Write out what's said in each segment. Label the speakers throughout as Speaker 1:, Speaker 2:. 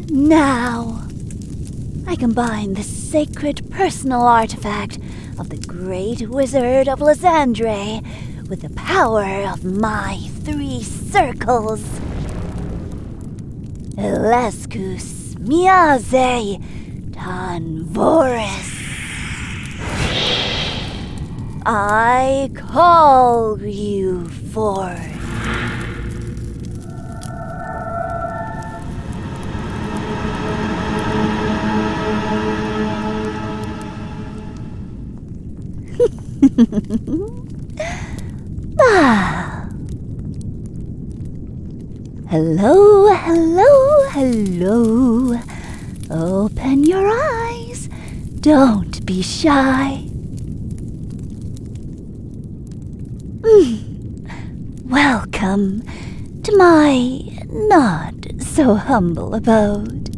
Speaker 1: And now, I combine the sacred personal artifact of the great wizard of Lysandre with the power of my 3 circles. Elescus miaze tanvoris. I call you forth. Hello, hello, hello. Open your eyes. Don't be shy. Welcome to my not so humble abode.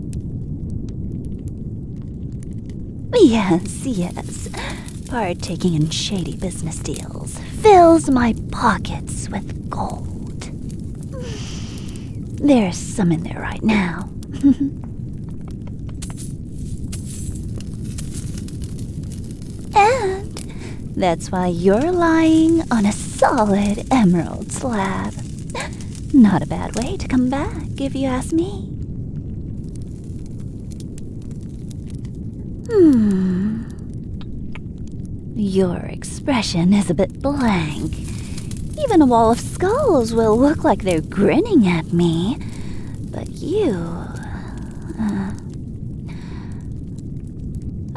Speaker 1: Yes. Partaking in shady business deals fills my pockets with gold. There's some in there right now. And that's why you're lying on a solid emerald slab. Not a bad way to come back, if you ask me. Your expression is a bit blank. Even a wall of skulls will look like they're grinning at me. But you...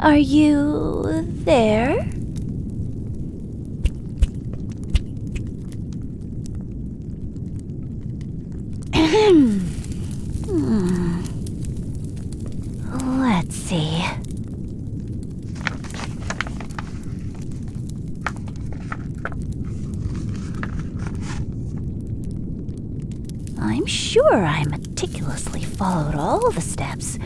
Speaker 1: are you there? Let's see. I'm sure I meticulously followed all the steps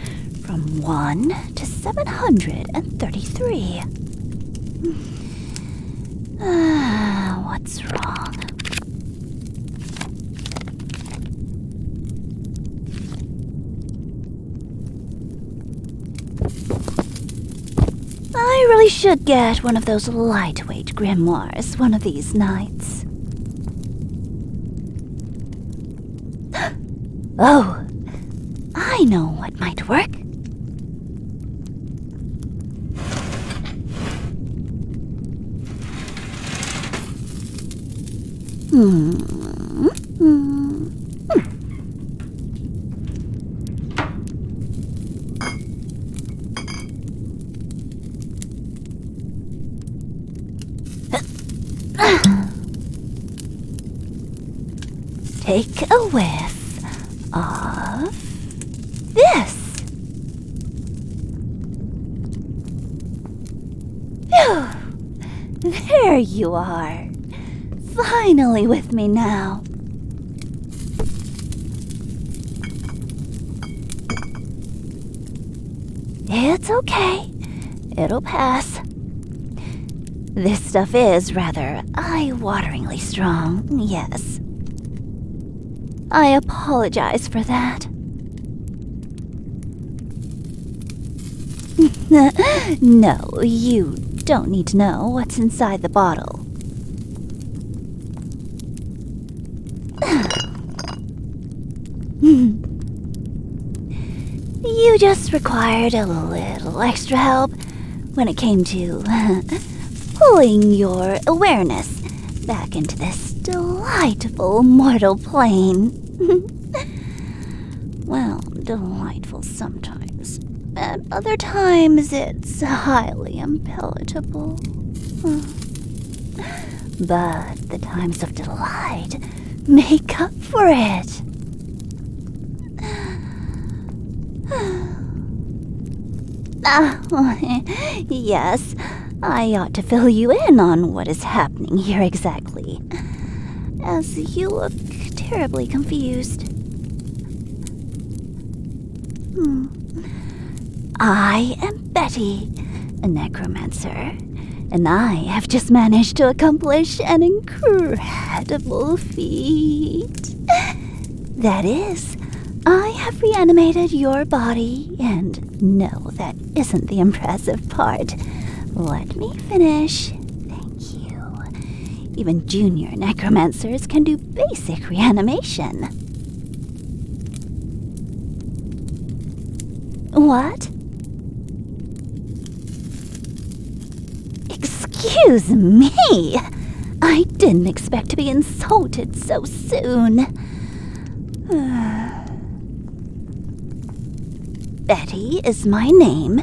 Speaker 1: from 1 to 733. What's wrong? I really should get one of those lightweight grimoires one of these nights. Oh, I know what might work. Take a whiff of this. Phew! There you are. Finally with me now. It's okay. It'll pass. This stuff is rather eye-wateringly strong, yes. I apologize for that. No, you don't need to know what's inside the bottle. You just required a little extra help when it came to pulling your awareness back into this delightful mortal plane. Well, delightful sometimes. At other times, it's highly unpalatable. But the times of delight make up for it. Yes, I ought to fill you in on what is happening here exactly, as you look terribly confused. I am Betty, a necromancer, and I have just managed to accomplish an incredible feat. That is, I have reanimated your body, and no, that isn't the impressive part. Let me finish. Thank you. Even junior necromancers can do basic reanimation. What? Excuse me! I didn't expect to be insulted so soon. Betty is my name.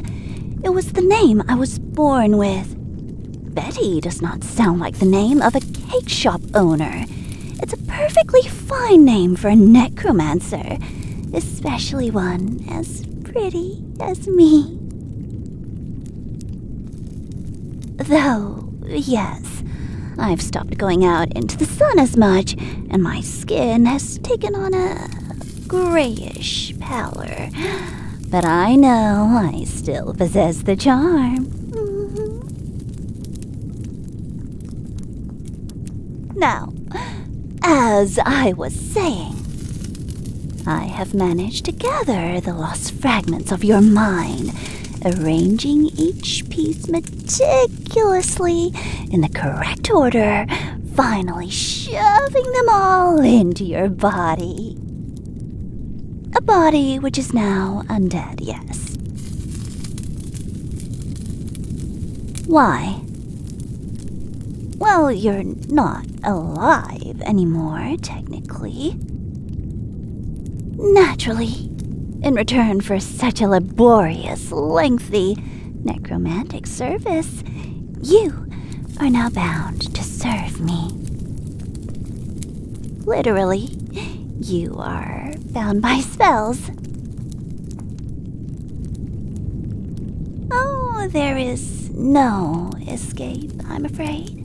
Speaker 1: It was the name I was born with. Betty does not sound like the name of a cake shop owner. It's a perfectly fine name for a necromancer, especially one as pretty as me. Though, yes, I've stopped going out into the sun as much, and my skin has taken on a grayish pallor. But I know I still possess the charm. Now, as I was saying, I have managed to gather the lost fragments of your mind, arranging each piece meticulously in the correct order, finally shoving them all into your body. A body which is now undead, yes. Why? Well, you're not alive anymore, technically. Naturally, in return for such a laborious, lengthy, necromantic service, you are now bound to serve me. Literally, you are bound by spells. Oh, there is no escape, I'm afraid.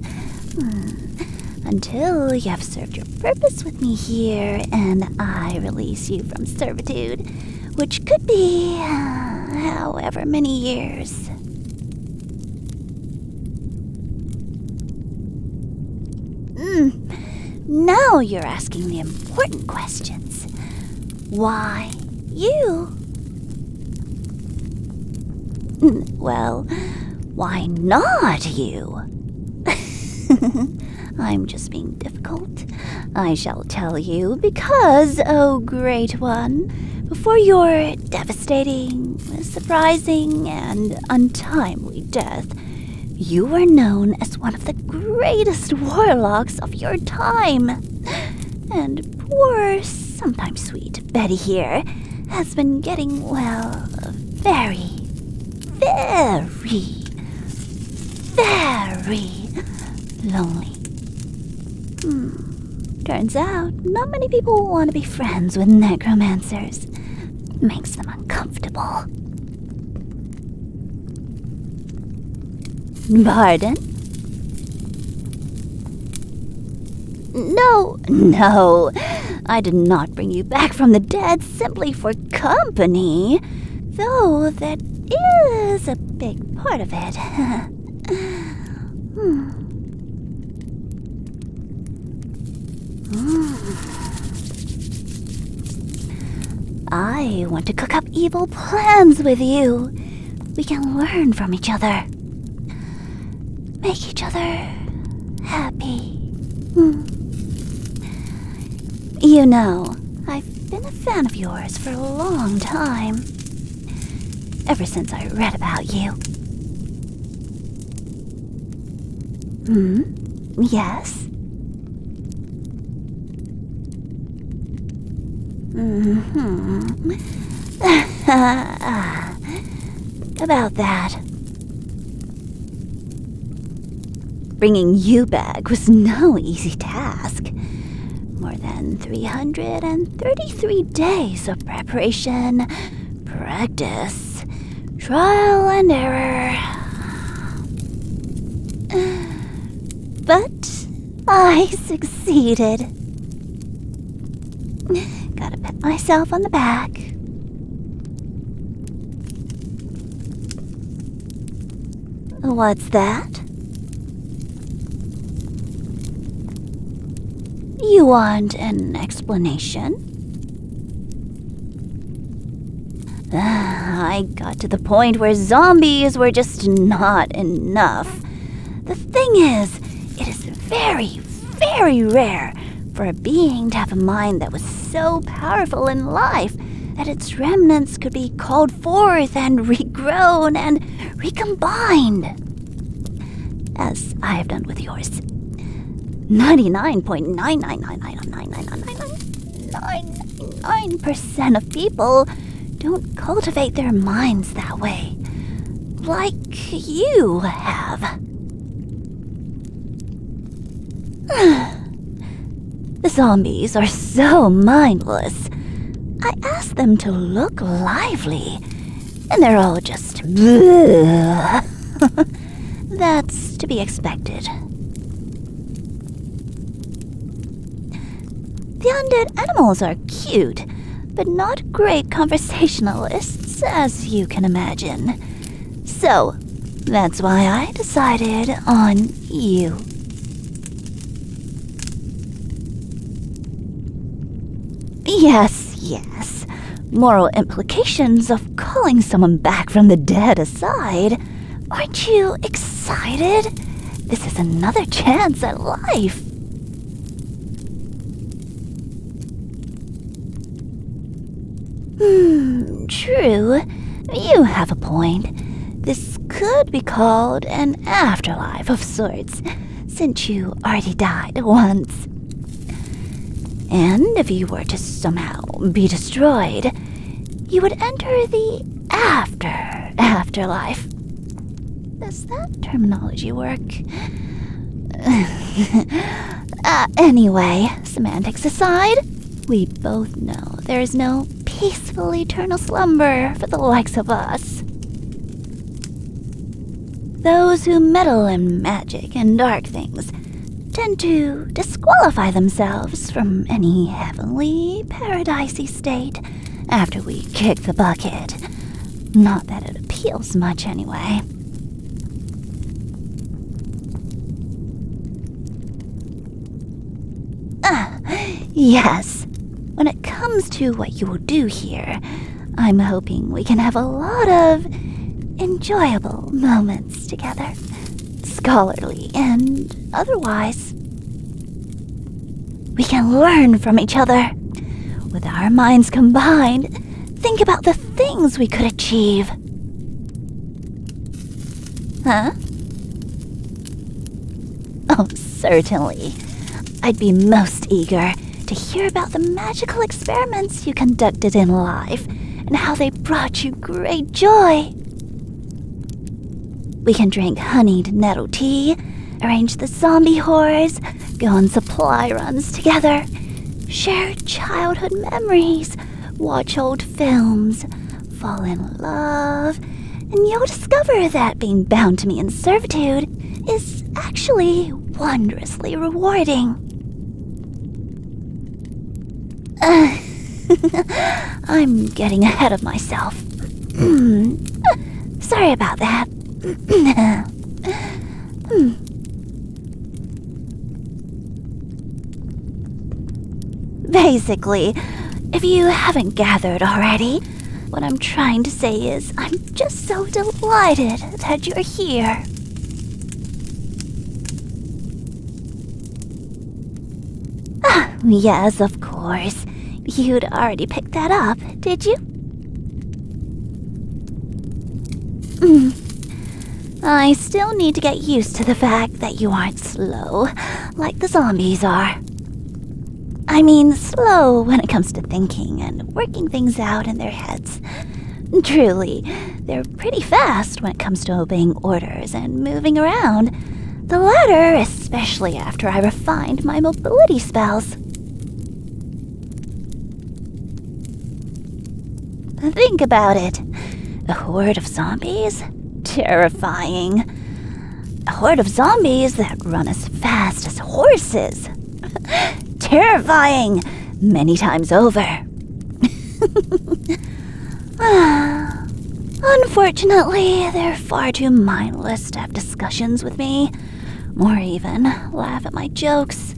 Speaker 1: Until you have served your purpose with me here, and I release you from servitude, which could be however many years. Now you're asking the important questions. Why you? Well, why not you? I'm just being difficult. I shall tell you because, oh great one, before your devastating, surprising, and untimely death, you were known as one of the greatest warlocks of your time. And poor, sometimes sweet Betty here has been getting, well, very, very lonely. Turns out, not many people want to be friends with necromancers. Makes them uncomfortable. Pardon? No, I did not bring you back from the dead simply for company, though that is a big part of it. I want to cook up evil plans with you. We can learn from each other. Make each other happy. You know, I've been a fan of yours for a long time. Ever since I read about you. Yes? About that. Bringing you back was no easy task. More than 333 days of preparation, practice, trial and error. But I succeeded. Gotta pat myself on the back. What's that? You want an explanation? I got to the point where zombies were just not enough. The thing is, it is very, very rare for a being to have a mind that was so powerful in life that its remnants could be called forth and regrown and recombined. As I have done with yours. 99.999999999% of people don't cultivate their minds that way, like you have. The zombies are so mindless. I asked them to look lively, and they're all just bleh. That's to be expected. The undead animals are cute, but not great conversationalists, as you can imagine. So, that's why I decided on you. Yes. Moral implications of calling someone back from the dead aside, aren't you excited? This is another chance at life. True. You have a point. This could be called an afterlife of sorts, since you already died once. And if you were to somehow be destroyed, you would enter the afterlife. Does that terminology work? Anyway, semantics aside, we both know there is no peaceful eternal slumber for the likes of us. Those who meddle in magic and dark things tend to disqualify themselves from any heavenly, paradisey state after we kick the bucket. Not that it appeals much anyway. Yes. When it comes to what you will do here, I'm hoping we can have a lot of enjoyable moments together. Scholarly and otherwise. We can learn from each other. With our minds combined, think about the things we could achieve. Huh? Oh, certainly. I'd be most eager to hear about the magical experiments you conducted in life and how they brought you great joy. We can drink honeyed nettle tea, arrange the zombie horrors, go on supply runs together, share childhood memories, watch old films, fall in love, and you'll discover that being bound to me in servitude is actually wondrously rewarding. I'm getting ahead of myself. Sorry about that. Basically, if you haven't gathered already, what I'm trying to say is I'm just so delighted that you're here. Yes, of course. You'd already picked that up, did you? I still need to get used to the fact that you aren't slow, like the zombies are. I mean, slow when it comes to thinking and working things out in their heads. Truly, they're pretty fast when it comes to obeying orders and moving around. The latter, especially after I refined my mobility spells. Think about it. A horde of zombies? Terrifying. A horde of zombies that run as fast as horses. Terrifying. Many times over. Unfortunately, they're far too mindless to have discussions with me, or even laugh at my jokes.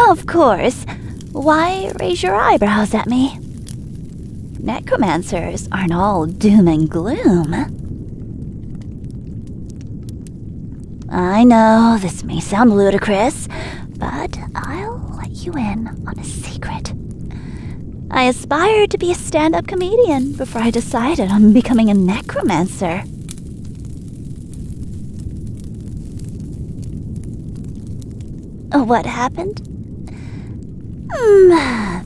Speaker 1: Of course, Why raise your eyebrows at me? Necromancers aren't all doom and gloom. I know this may sound ludicrous, but I'll let you in on a secret. I aspired to be a stand-up comedian before I decided on becoming a necromancer. What happened?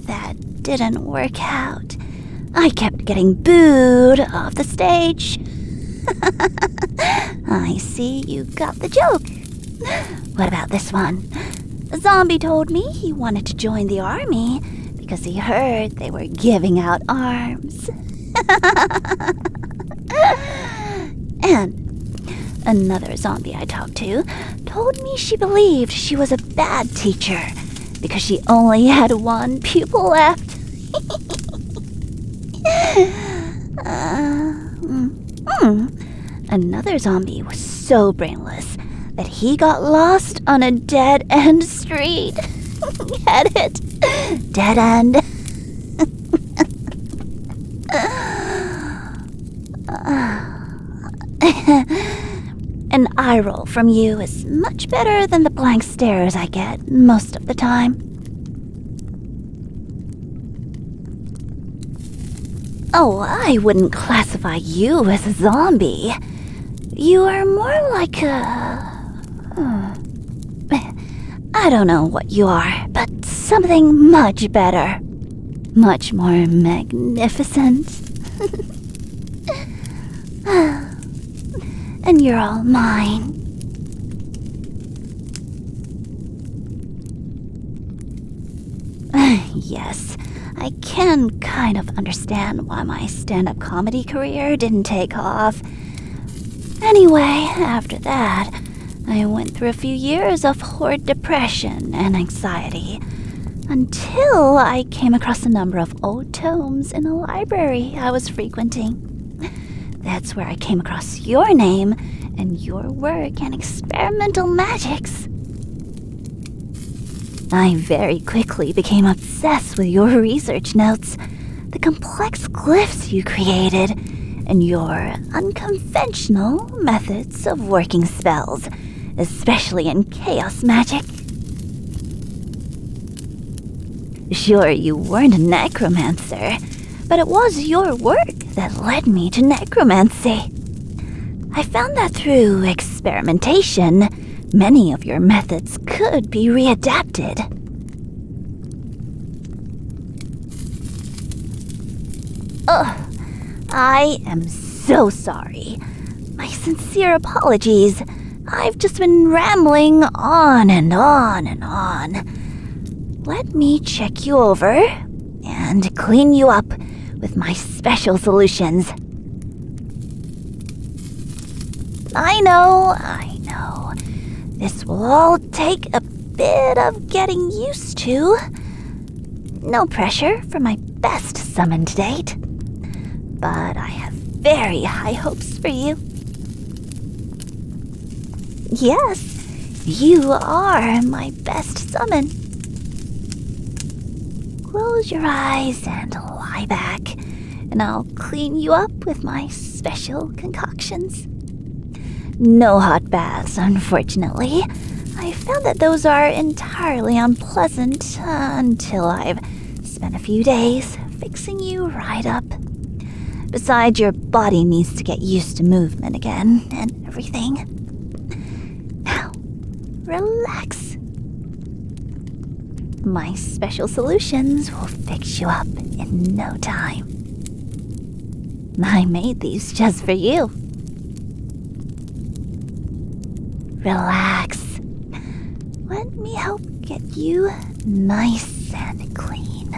Speaker 1: That didn't work out. I kept getting booed off the stage. I see you got the joke. What about this one? A zombie told me he wanted to join the army because he heard they were giving out arms. And another zombie I talked to told me she believed she was a bad teacher because she only had one pupil left. Another zombie was so brainless that he got lost on a dead-end street. Get it? Dead end. An eye roll from you is much better than the blank stares I get most of the time. Oh, I wouldn't classify you as a zombie. You are more like a... I don't know what you are, but something much better. Much more magnificent. And you're all mine. Yes, I can kind of understand why my stand-up comedy career didn't take off. Anyway, after that, I went through a few years of horrid depression and anxiety, until I came across a number of old tomes in a library I was frequenting. That's where I came across your name and your work and experimental magics. I very quickly became obsessed with your research notes, the complex glyphs you created, and your unconventional methods of working spells, especially in chaos magic. Sure, you weren't a necromancer, but it was your work that led me to necromancy. I found that through experimentation, many of your methods could be readapted. Ugh, I am so sorry. My sincere apologies. I've just been rambling on and on and on. Let me check you over and clean you up with my special solutions. I know. This will all take a bit of getting used to. No pressure for my best summon to date. But I have very high hopes for you. Yes, you are my best summon. Close your eyes and lie back, and I'll clean you up with my special concoctions. No hot baths, unfortunately. I found that those are entirely unpleasant until I've spent a few days fixing you right up. Besides, your body needs to get used to movement again and everything. Now, relax. My special solutions will fix you up in no time. I made these just for you. Relax. Let me help get you nice and clean.